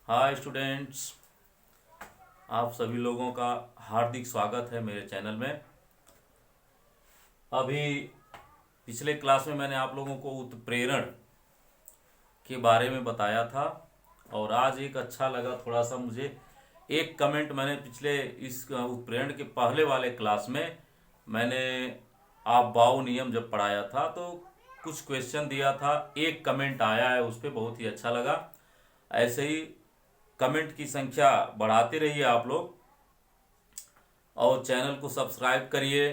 Hi students, आप सभी लोगों का हार्दिक स्वागत है मेरे चैनल में। अभी पिछले क्लास में मैंने आप लोगों को उत्प्रेरण के बारे में बताया था और आज एक अच्छा लगा थोड़ा सा मुझे एक कमेंट मैंने पिछले इस उत्प्रेरण के पहले वाले क्लास में मैंने आप बाउ नियम जब पढ़ाया था तो कुछ क्वेश्चन दिया था। एक कमेंट आया है उस पर, बहुत ही अच्छा लगा। ऐसे ही कमेंट की संख्या बढ़ाते रहिए आप लोग और चैनल को सब्सक्राइब करिए,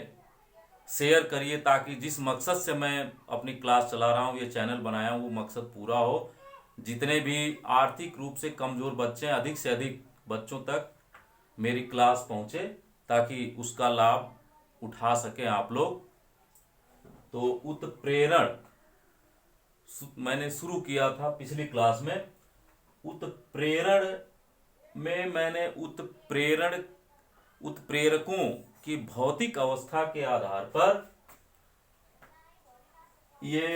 शेयर करिए, ताकि जिस मकसद से मैं अपनी क्लास चला रहा हूँ, ये चैनल बनाया हूँ, वो मकसद पूरा हो। जितने भी आर्थिक रूप से कमज़ोर बच्चे हैं, अधिक से अधिक बच्चों तक मेरी क्लास पहुँचे ताकि उसका लाभ उठा सकें आप लोग। तो उत्प्रेरण मैंने शुरू किया था पिछली क्लास में। उत्प्रेरण में मैंने उत्प्रेरकों की भौतिक अवस्था के आधार पर ये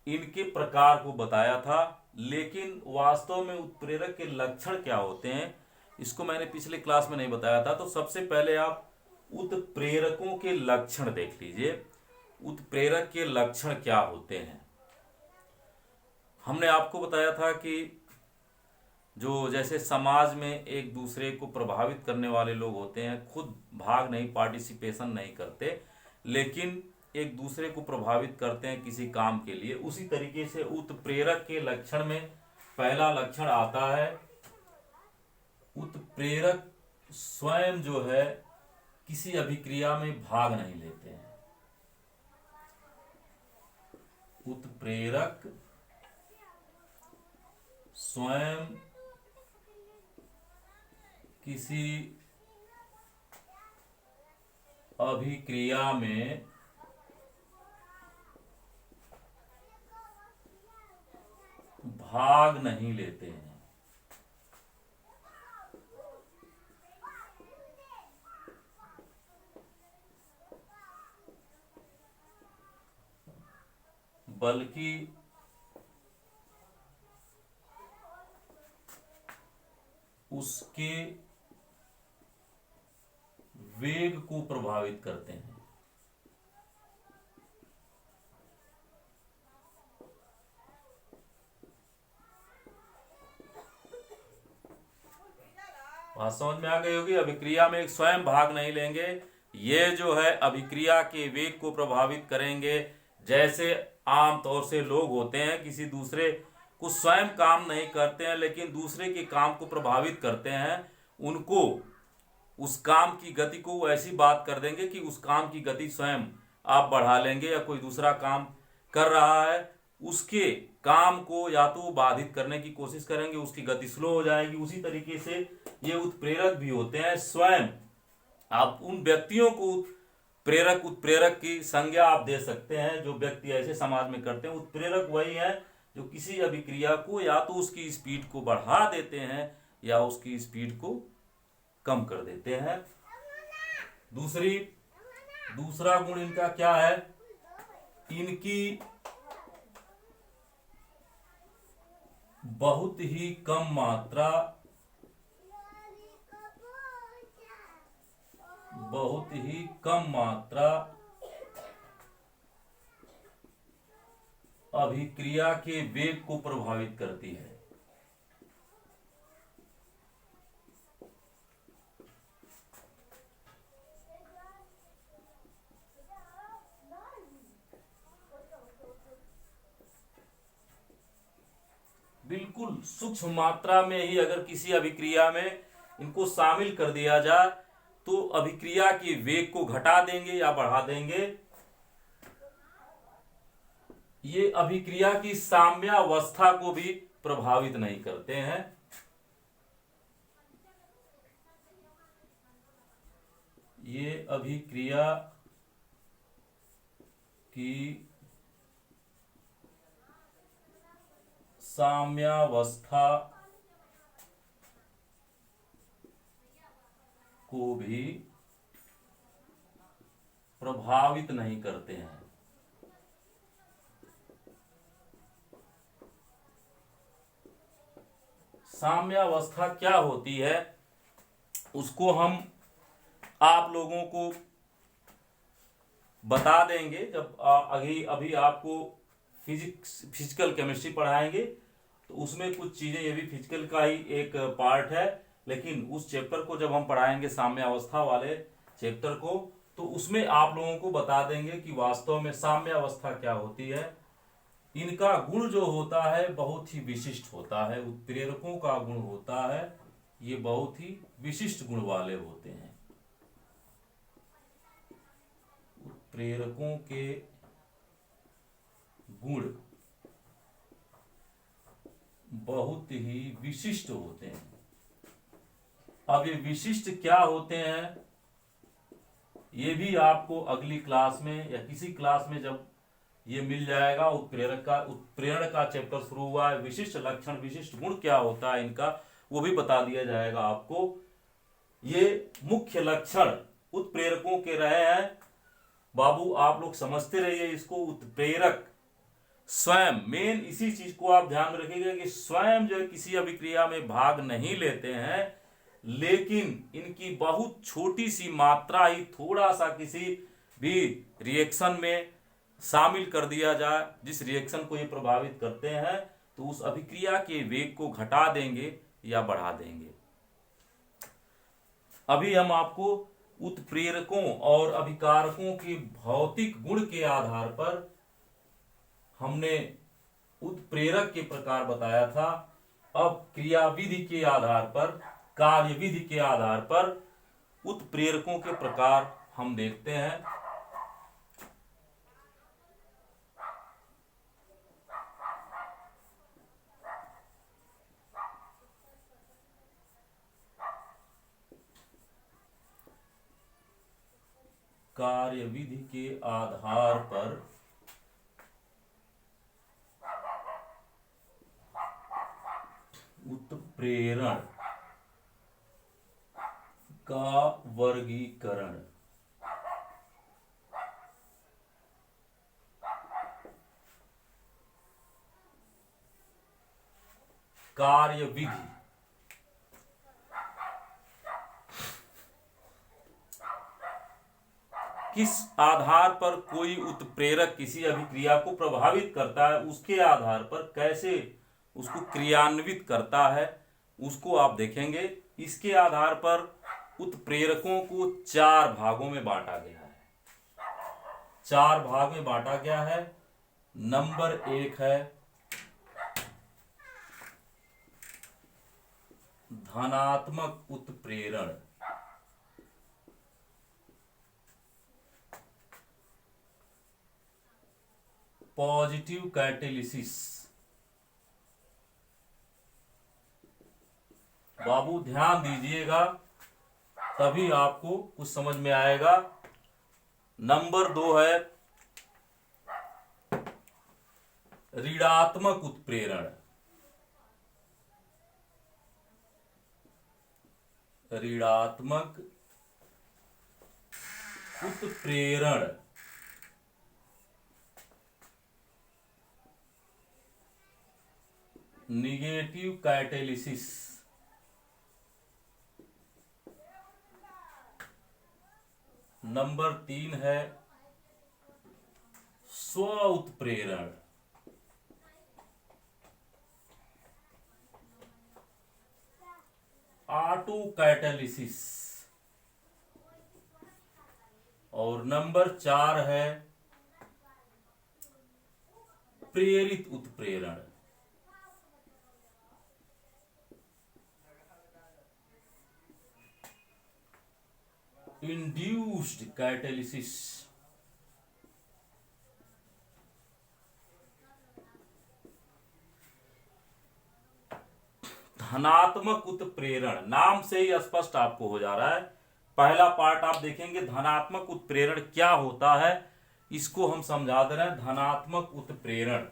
इनके प्रकार को बताया था, लेकिन वास्तव में उत्प्रेरक के लक्षण क्या होते हैं इसको मैंने पिछले क्लास में नहीं बताया था। तो सबसे पहले आप उत्प्रेरकों के लक्षण देख लीजिए। उत्प्रेरक के लक्षण क्या होते हैं? हमने आपको बताया था कि जो जैसे समाज में एक दूसरे को प्रभावित करने वाले लोग होते हैं, खुद भाग नहीं, पार्टिसिपेशन नहीं करते, लेकिन एक दूसरे को प्रभावित करते हैं किसी काम के लिए। उसी तरीके से उत्प्रेरक के लक्षण में पहला लक्षण आता है, उत्प्रेरक स्वयं जो है किसी अभिक्रिया में भाग नहीं लेते हैं। उत्प्रेरक स्वयं किसी अभिक्रिया में भाग नहीं लेते हैं। बल्कि उसके वेग को प्रभावित करते हैं। बात समझ में आ गई होगी। अभिक्रिया में एक स्वयं भाग नहीं लेंगे, ये जो है अभिक्रिया के वेग को प्रभावित करेंगे। जैसे आमतौर से लोग होते हैं, किसी दूसरे को स्वयं काम नहीं करते हैं लेकिन दूसरे के काम को प्रभावित करते हैं। उनको उस काम की गति को वो ऐसी बात कर देंगे कि उस काम की गति स्वयं आप बढ़ा लेंगे, या कोई दूसरा काम कर रहा है उसके काम को या तो बाधित करने की कोशिश करेंगे, उसकी गति स्लो हो जाएगी। उसी तरीके से ये उत्प्रेरक भी होते हैं। स्वयं आप उन व्यक्तियों को उत्प्रेरक की संज्ञा आप दे सकते हैं जो व्यक्ति ऐसे समाज में करते हैं। उत्प्रेरक वही है जो किसी अभिक्रिया को या तो उसकी स्पीड को बढ़ा देते हैं या उसकी स्पीड को कम कर देते हैं। दूसरा गुण इनका क्या है? इनकी बहुत ही कम मात्रा अभिक्रिया के वेग को प्रभावित करती है। बिल्कुल सूक्ष्म मात्रा में ही अगर किसी अभिक्रिया में इनको शामिल कर दिया जाए तो अभिक्रिया के वेग को घटा देंगे या बढ़ा देंगे। ये अभिक्रिया की साम्यावस्था को भी प्रभावित नहीं करते हैं। ये अभिक्रिया की साम्यावस्था को भी प्रभावित नहीं करते हैं। साम्यावस्था क्या होती है उसको हम आप लोगों को बता देंगे जब अभी अभी आपको फिजिकल केमिस्ट्री पढ़ाएंगे तो उसमें कुछ चीजें, ये भी फिजिकल का ही एक पार्ट है, लेकिन उस चैप्टर को जब हम पढ़ाएंगे साम्यावस्था वाले चैप्टर को, तो उसमें आप लोगों को बता देंगे कि वास्तव में साम्यावस्था क्या होती है। इनका गुण जो होता है बहुत ही विशिष्ट होता है, उत्प्रेरकों का गुण होता है ये बहुत ही विशिष्ट गुण वाले होते हैं। उत्प्रेरकों के गुण बहुत ही विशिष्ट होते हैं। अब ये विशिष्ट क्या होते हैं ये भी आपको अगली क्लास में या किसी क्लास में जब ये मिल जाएगा। उत्प्रेरण का चैप्टर शुरू हुआ है, विशिष्ट लक्षण विशिष्ट गुण क्या होता है इनका वो भी बता दिया जाएगा आपको। ये मुख्य लक्षण उत्प्रेरकों के रहे हैं बाबू, आप लोग समझते रहिए इसको। उत्प्रेरक स्वयं मेन इसी चीज को आप ध्यान में रखिएगा कि स्वयं जो है किसी अभिक्रिया में भाग नहीं लेते हैं, लेकिन इनकी बहुत छोटी सी मात्रा ही थोड़ा सा किसी भी रिएक्शन में शामिल कर दिया जाए जिस रिएक्शन को ये प्रभावित करते हैं, तो उस अभिक्रिया के वेग को घटा देंगे या बढ़ा देंगे। अभी हम आपको उत्प्रेरकों और अभिकारकों के भौतिक गुण के आधार पर हमने उत्प्रेरक के प्रकार बताया था। अब क्रियाविधि के आधार पर, कार्यविधि के आधार पर उत्प्रेरकों के प्रकार हम देखते हैं। कार्यविधि के आधार पर उत्प्रेरण का वर्गीकरण। कार्यविधि किस आधार पर कोई उत्प्रेरक किसी अभिक्रिया को प्रभावित करता है, उसके आधार पर कैसे उसको क्रियान्वित करता है उसको आप देखेंगे। इसके आधार पर उत्प्रेरकों को 4 भागों में बांटा गया है। 4 भाग में बांटा गया है। नंबर 1 है धनात्मक उत्प्रेरण। Positive catalysis. बाबू ध्यान दीजिएगा तभी आपको कुछ समझ में आएगा। नंबर 2 है ऋणात्मक उत्प्रेरण। ऋणात्मक उत्प्रेरण। Negative catalysis. नंबर 3 है स्व उत्प्रेरण। Autocatalysis. और नंबर 4 है प्रेरित उत्प्रेरण। Induced catalysis. धनात्मक उत्प्रेरण नाम से ही स्पष्ट आपको हो जा रहा है। पहला पार्ट आप देखेंगे धनात्मक उत्प्रेरण क्या होता है, इसको हम समझा दे रहे हैं। धनात्मक उत्प्रेरण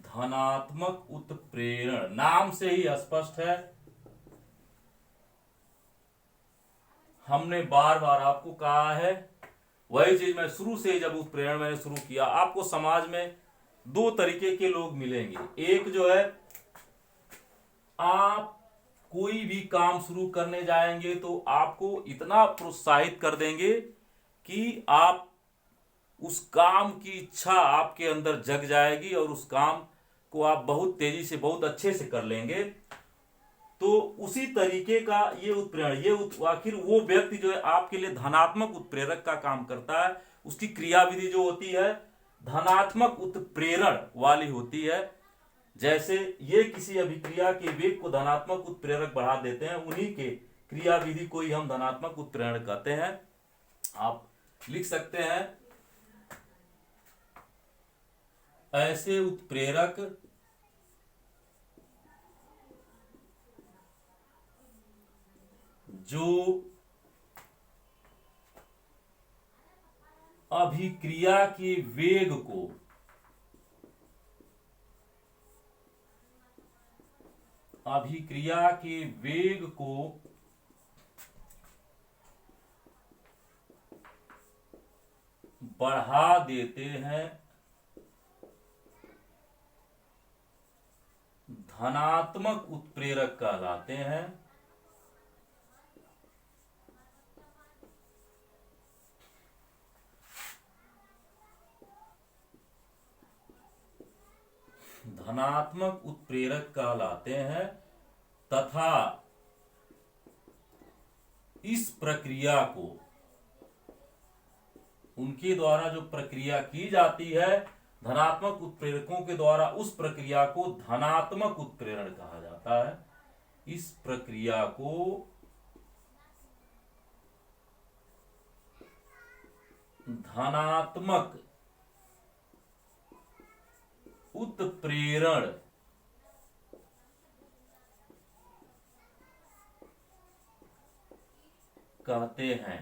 धनात्मक उत्प्रेरण नाम से ही स्पष्ट है। हमने बार बार आपको कहा है वही चीज मैं शुरू से ही जब उत्प्रेरण मैंने शुरू किया, आपको समाज में दो तरीके के लोग मिलेंगे। एक जो है, आप कोई भी काम शुरू करने जाएंगे तो आपको इतना प्रोत्साहित कर देंगे कि आप उस काम की इच्छा आपके अंदर जग जाएगी और उस काम को आप बहुत तेजी से बहुत अच्छे से कर लेंगे। तो उसी तरीके का ये उत्प्रेरण, आखिर वो व्यक्ति जो है आपके लिए धनात्मक उत्प्रेरक का काम करता है। उसकी क्रियाविधि जो होती है धनात्मक उत्प्रेरण वाली होती है। जैसे ये किसी अभिक्रिया के वेग को धनात्मक उत्प्रेरक बढ़ा देते हैं, उन्हीं के क्रियाविधि को ही हम धनात्मक उत्प्रेरण कहते हैं। आप लिख सकते हैं, ऐसे उत्प्रेरक जो अभिक्रिया के वेग को बढ़ा देते हैं, धनात्मक उत्प्रेरक कहलाते हैं। धनात्मक उत्प्रेरक कहलाते हैं तथा इस प्रक्रिया को, उनके द्वारा जो प्रक्रिया की जाती है धनात्मक उत्प्रेरकों के द्वारा, उस प्रक्रिया को धनात्मक उत्प्रेरण कहा जाता है। इस प्रक्रिया को धनात्मक उत्प्रेरण कहते हैं।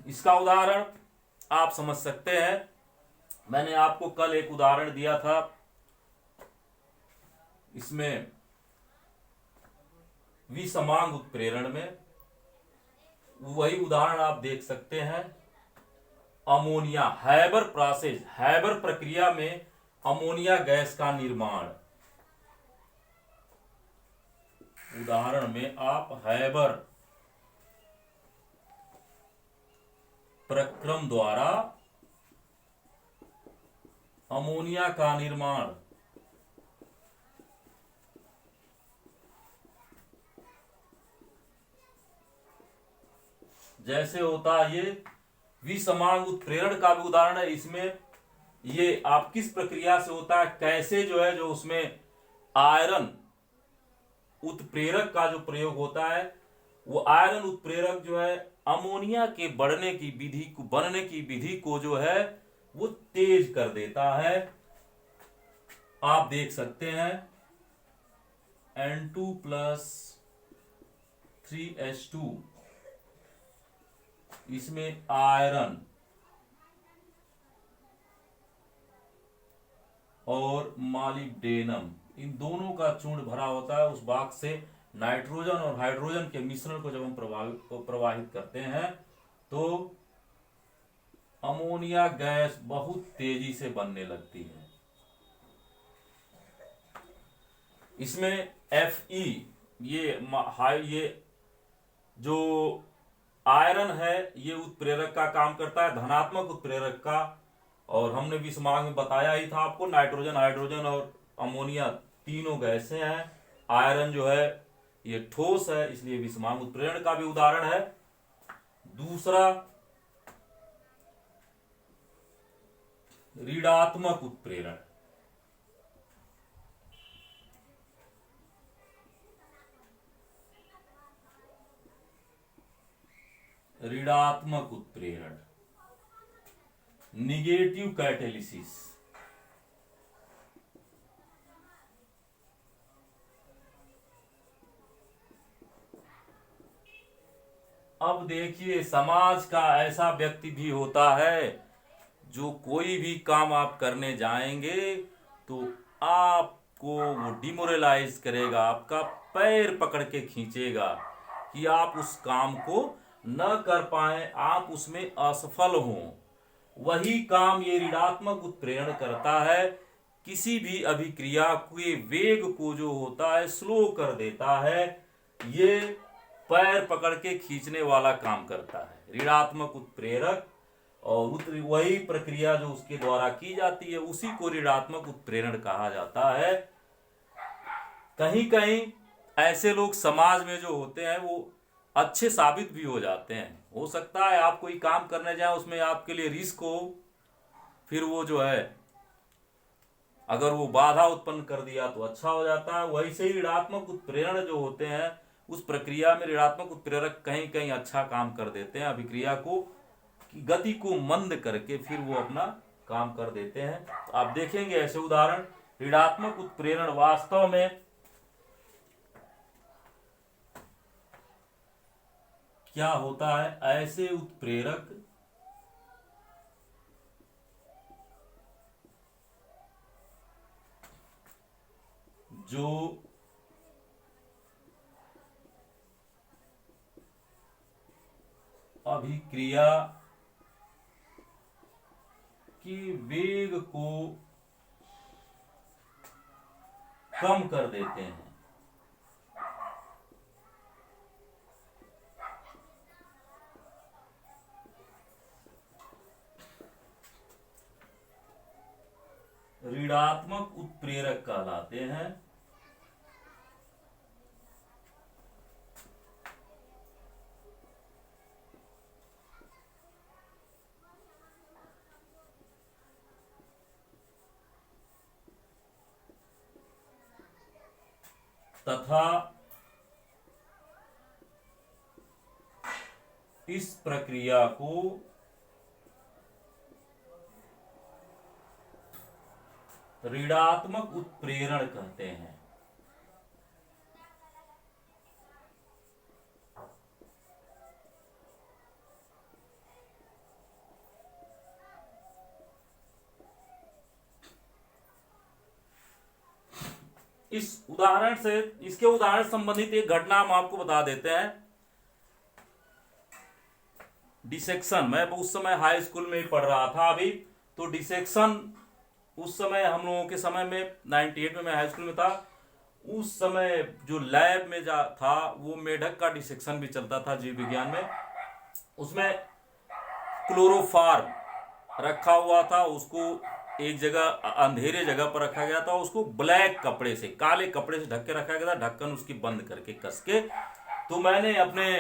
इसका उदाहरण आप समझ सकते हैं। मैंने आपको कल एक उदाहरण दिया था, इसमें विसमांग उत्प्रेरण में वही उदाहरण आप देख सकते हैं। अमोनिया, हैबर प्रोसेस, हैबर प्रक्रिया में अमोनिया गैस का निर्माण। उदाहरण में आप हैबर प्रक्रम द्वारा अमोनिया का निर्माण जैसे होता है, ये विसमांग उत्प्रेरण का भी उदाहरण है। इसमें ये आप किस प्रक्रिया से होता है, कैसे जो है, जो उसमें आयरन उत्प्रेरक का जो प्रयोग होता है, वो आयरन उत्प्रेरक जो है अमोनिया के बनने की विधि को जो है वो तेज कर देता है। आप देख सकते हैं N2 + 3H2, इसमें आयरन और मॉलिब्डेनम, इन दोनों का चूर्ण भरा होता है। उस बाग से नाइट्रोजन और हाइड्रोजन के मिश्रण को जब हम प्रवाहित करते हैं तो अमोनिया गैस बहुत तेजी से बनने लगती है। इसमें Fe, ये जो आयरन है ये उत्प्रेरक का काम करता है, धनात्मक उत्प्रेरक का। और हमने भी विसमांग में बताया ही था आपको, नाइट्रोजन, हाइड्रोजन और अमोनिया तीनों गैसें हैं। आयरन जो है ये ठोस है, इसलिए विसमांग उत्प्रेरण का भी उदाहरण है। दूसरा, ऋणात्मक उत्प्रेरण। ऋणात्मक उत्प्रेरण, निगेटिव कैटेलिसिस। अब देखिए, समाज का ऐसा व्यक्ति भी होता है जो कोई भी काम आप करने जाएंगे तो आपको वो डिमोरलाइज करेगा, आपका पैर पकड़ के खींचेगा कि आप उस काम को न कर पाए, आप उसमें असफल हों, वही काम ये ऋणात्मक उत्प्रेरण करता है। किसी भी अभिक्रिया के वेग को जो होता है स्लो कर देता है। ये पैर पकड़ के खींचने वाला काम करता है ऋणात्मक उत्प्रेरक, और वही प्रक्रिया जो उसके द्वारा की जाती है उसी को ऋणात्मक उत्प्रेरण कहा जाता है। कहीं कहीं ऐसे लोग समाज में जो होते हैं वो अच्छे साबित भी हो जाते हैं। हो सकता है आप कोई काम करने जाए उसमें आपके लिए रिस्क हो, फिर वो जो है अगर वो बाधा उत्पन्न कर दिया तो अच्छा हो जाता है। वैसे ही ऋणात्मक उत्प्रेरण जो होते हैं उस प्रक्रिया में ऋणात्मक उत्प्रेरक कहीं कहीं अच्छा काम कर देते हैं, अभिक्रिया को की गति को मंद करके फिर वो अपना काम कर देते हैं। तो आप देखेंगे ऐसे उदाहरण। ऋणात्मक उत्प्रेरण वास्तव में क्या होता है, ऐसे उत्प्रेरक जो अभिक्रिया के वेग को कम कर देते हैं। ऋणात्मक उत्प्रेरक कहलाते हैं। तथा इस प्रक्रिया को ऋणात्मक उत्प्रेरण कहते हैं। इस उदाहरण से, इसके उदाहरण संबंधित एक घटना हम आपको बता देते हैं। डिसेक्शन, मैं उस समय हाई स्कूल में ही पढ़ रहा था अभी, तो डिसेक्शन उस समय हम लोगों के समय में 98 में मैं हाई स्कूल में था। उस समय जो लैब में जा था वो मेढक का डिसेक्शन भी चलता था जीव विज्ञान में। उसमें क्लोरोफार्म रखा हुआ था, उसको एक जगह अंधेरे जगह पर रखा गया था, उसको ब्लैक कपड़े से, काले कपड़े से ढक के रखा गया था, ढक्कन उसकी बंद करके कस के। तो मैंने अपने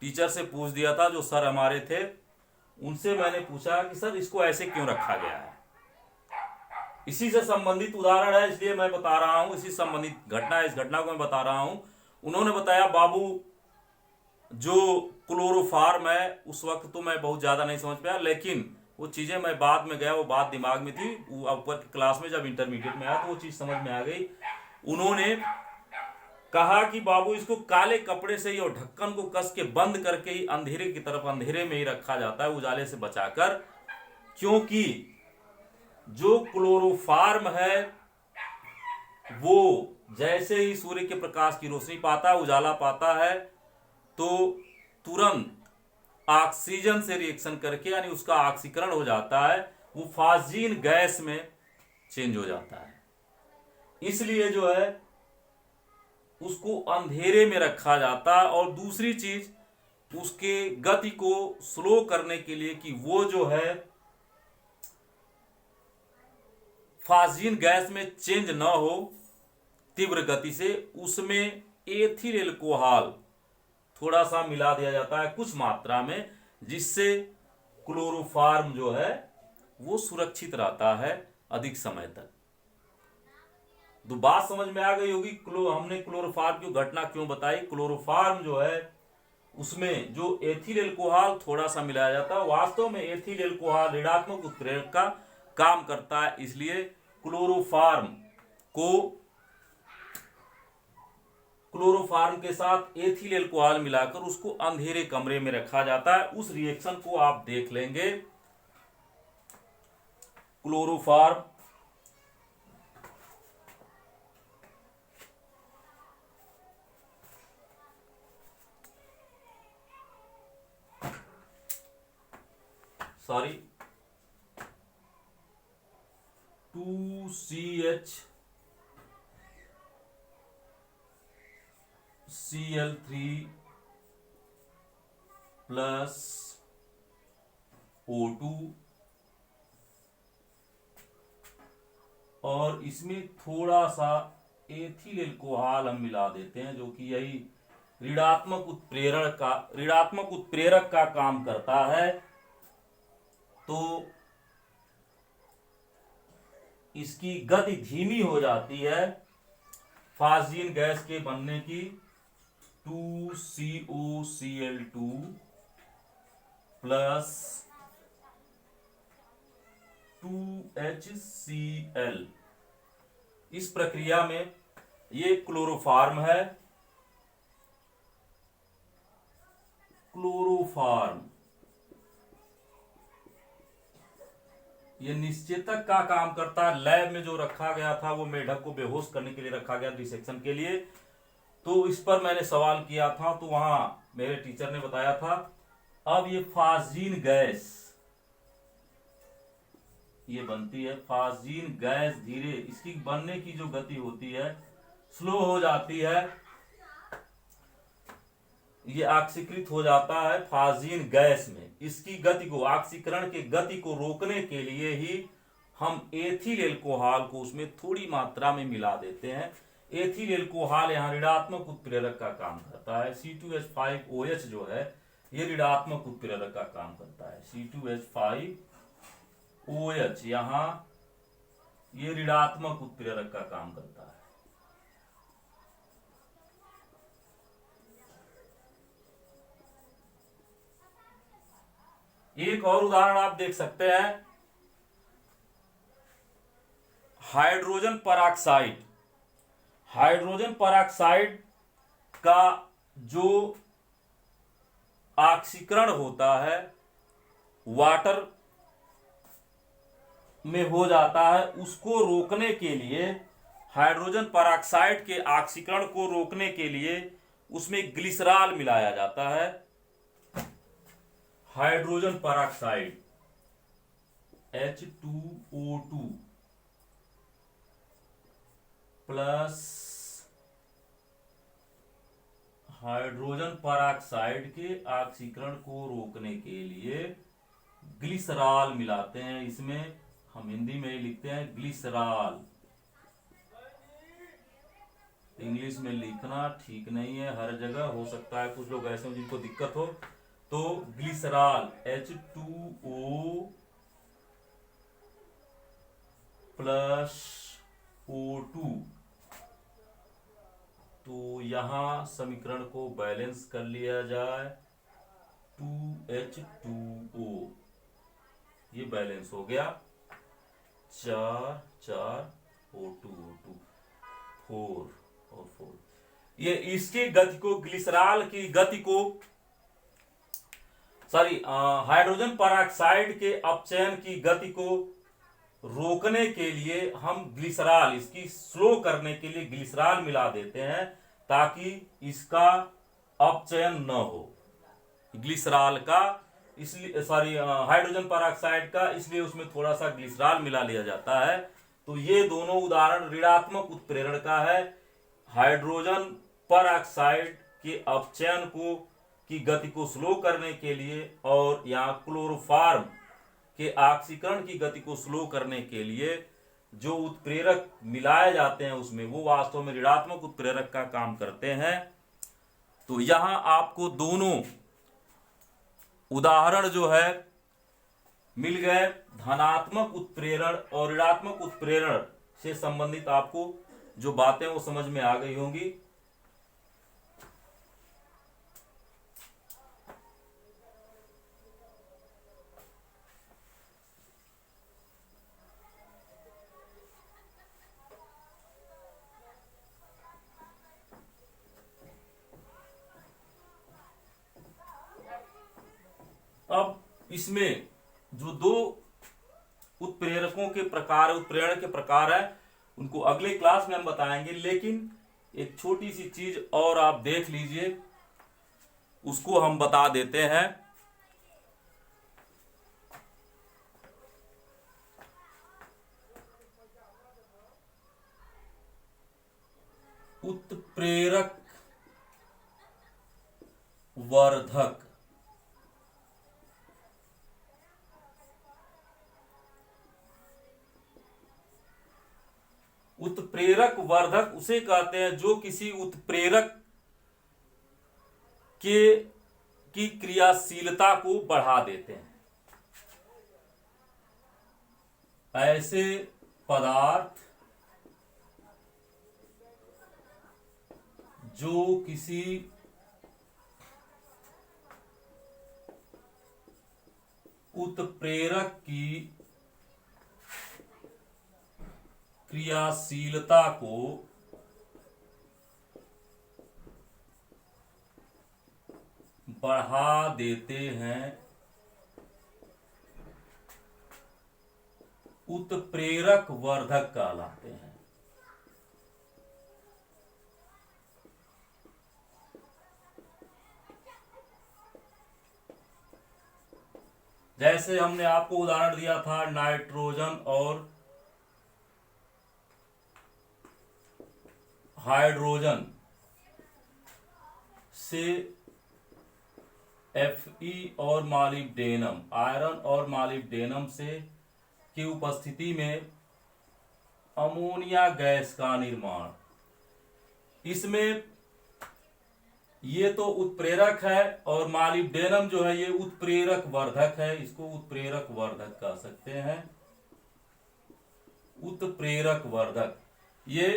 टीचर से पूछ दिया था, जो सर हमारे थे, उनसे मैंने पूछा कि सर इसको ऐसे क्यों रखा गया है। इसी से संबंधित उदाहरण है इसलिए मैं बता रहा हूं, इसी संबंधित घटना है, इस घटना को मैं बता रहा हूं। उन्होंने बताया बाबू जो क्लोरोफार्म है, उस वक्त तो मैं बहुत ज्यादा नहीं समझ पाया, लेकिन वो चीजें मैं बाद में गया, वो बात दिमाग में थी, वो ऊपर क्लास में जब इंटरमीडिएट में आया तो वो चीज समझ में आ गई। उन्होंने कहा कि बाबू इसको काले कपड़े से ही और ढक्कन को कस के बंद करके ही अंधेरे की तरफ, अंधेरे में ही रखा जाता है, उजाले से बचाकर, क्योंकि जो क्लोरोफार्म है वो जैसे ही सूर्य के प्रकाश की रोशनी पाता है, उजाला पाता है, तो तुरंत ऑक्सीजन से रिएक्शन करके, यानी उसका ऑक्सीकरण हो जाता है, वो फास्जीन गैस में चेंज हो जाता है। इसलिए जो है उसको अंधेरे में रखा जाता है। और दूसरी चीज, उसके गति को स्लो करने के लिए कि वो जो है फास्जीन गैस में चेंज ना हो तीव्र गति से, उसमें एथिल एल्कोहल थोड़ा सा मिला दिया जाता है कुछ मात्रा में, जिससे क्लोरोफार्म जो है वो सुरक्षित रहता है अधिक समय तक। तो बात समझ में आ गई होगी हमने क्लोरोफार्म की घटना क्यों बताई। क्लोरोफार्म जो है उसमें जो एथिल एल्कोहल थोड़ा सा मिलाया जाता है, वास्तव में एथिल एल्कोहल ऋणात्मक उत्प्रेरक का काम करता है, इसलिए क्लोरोफार्म के साथ एथिल एल्कोहल मिलाकर उसको अंधेरे कमरे में रखा जाता है। उस रिएक्शन को आप देख लेंगे। Chloroform sorry 2CHCl3 plus O2, और इसमें थोड़ा सा एथिल एल्कोहल हम मिला देते हैं, जो कि यही ऋणात्मक उत्प्रेरक का काम करता है। तो इसकी गति धीमी हो जाती है फास्जीन गैस के बनने की। 2COCl2 plus 2HCl। इस प्रक्रिया में ये क्लोरोफार्म है, क्लोरोफार्म ये निश्चेतक का काम करता है। लैब में जो रखा गया था वो मेढक को बेहोश करने के लिए रखा गया, डिसेक्शन के लिए। तो इस पर मैंने सवाल किया था, तो वहां मेरे टीचर ने बताया था। अब ये फास्जीन गैस ये बनती है, फास्जीन गैस धीरे, इसकी बनने की जो गति होती है स्लो हो जाती है, ये ऑक्सीकृत हो जाता है फास्जीन गैस में। इसकी गति को, ऑक्सीकरण की गति को रोकने के लिए ही हम एथिल एल्कोहल को उसमें थोड़ी मात्रा में मिला देते हैं। एथिल एल्कोहल यहाँ ऋणात्मक उत्प्रेरक का काम करता है। C2H5OH जो है ये ऋणात्मक उत्प्रेरक का काम करता है। C2H5OH यहाँ ये ऋणात्मक उत्प्रेरक का काम करता है। एक और उदाहरण आप देख सकते हैं, हाइड्रोजन परऑक्साइड। हाइड्रोजन परऑक्साइड का जो ऑक्सीकरण होता है वाटर में हो जाता है, उसको रोकने के लिए, हाइड्रोजन परऑक्साइड के ऑक्सीकरण को रोकने के लिए उसमें ग्लिसरॉल मिलाया जाता है। Hydrogen peroxide H2O2 plus hydrogen peroxide के ऑक्सीकरण को रोकने के लिए ग्लिसरॉल मिलाते हैं। इसमें हम हिंदी में ही लिखते हैं ग्लिसरॉल। इंग्लिश में लिखना ठीक नहीं है हर जगह, हो सकता है कुछ लोग ऐसे हो जिनको दिक्कत हो। तो ग्लिसरॉल H2O प्लस O2। तो यहां समीकरण को बैलेंस कर लिया जाए, 2H2O ये बैलेंस हो गया, 4 O2 4 और 4। ये इसकी गति को, ग्लिसरॉल की गति को, हाइड्रोजन परऑक्साइड के अपचयन की गति को रोकने के लिए हम ग्लिसरॉल, इसकी स्लो करने के लिए ग्लिसरॉल मिला देते हैं ताकि इसका अपचयन न हो ग्लिसरॉल का। इसलिए हाइड्रोजन परऑक्साइड का, इसलिए उसमें थोड़ा सा ग्लिसरॉल मिला लिया जाता है। तो ये दोनों उदाहरण ऋणात्मक उत्प्रेरण का है। हाइड्रोजन परऑक्साइड के अपचयन की गति को स्लो करने के लिए, और यहाँ क्लोरोफार्म के ऑक्सीकरण की गति को स्लो करने के लिए जो उत्प्रेरक मिलाए जाते हैं उसमें, वो वास्तव में ऋणात्मक उत्प्रेरक का काम करते हैं। तो यहां आपको दोनों उदाहरण जो है मिल गए। धनात्मक उत्प्रेरण और ऋणात्मक उत्प्रेरण से संबंधित आपको जो बातें वो समझ में आ गई होंगी। अब इसमें जो दो उत्प्रेरकों के प्रकार, उत्प्रेरण के प्रकार है, उनको अगले क्लास में हम बताएंगे। लेकिन एक छोटी सी चीज और आप देख लीजिए, उसको हम बता देते हैं। उत्प्रेरक वर्धक। उत्प्रेरक वर्धक उसे कहते हैं जो किसी उत्प्रेरक की क्रियाशीलता को बढ़ा देते हैं। ऐसे पदार्थ जो किसी उत्प्रेरक की क्रियाशीलता को बढ़ा देते हैं, उत्प्रेरक वर्धक कहलाते हैं। जैसे हमने आपको उदाहरण दिया था नाइट्रोजन और हाइड्रोजन से Fe और मॉलिब्डेनम, आयरन और मॉलिब्डेनम से की उपस्थिति में अमोनिया गैस का निर्माण। इसमें ये तो उत्प्रेरक है और मॉलिब्डेनम जो है ये उत्प्रेरक वर्धक है। इसको उत्प्रेरक वर्धक कह सकते हैं। उत्प्रेरक वर्धक ये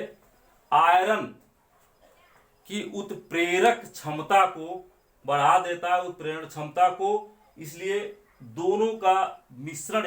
आयरन की उत्प्रेरक क्षमता को बढ़ा देता है, उत्प्रेरण क्षमता को। इसलिए दोनों का मिश्रण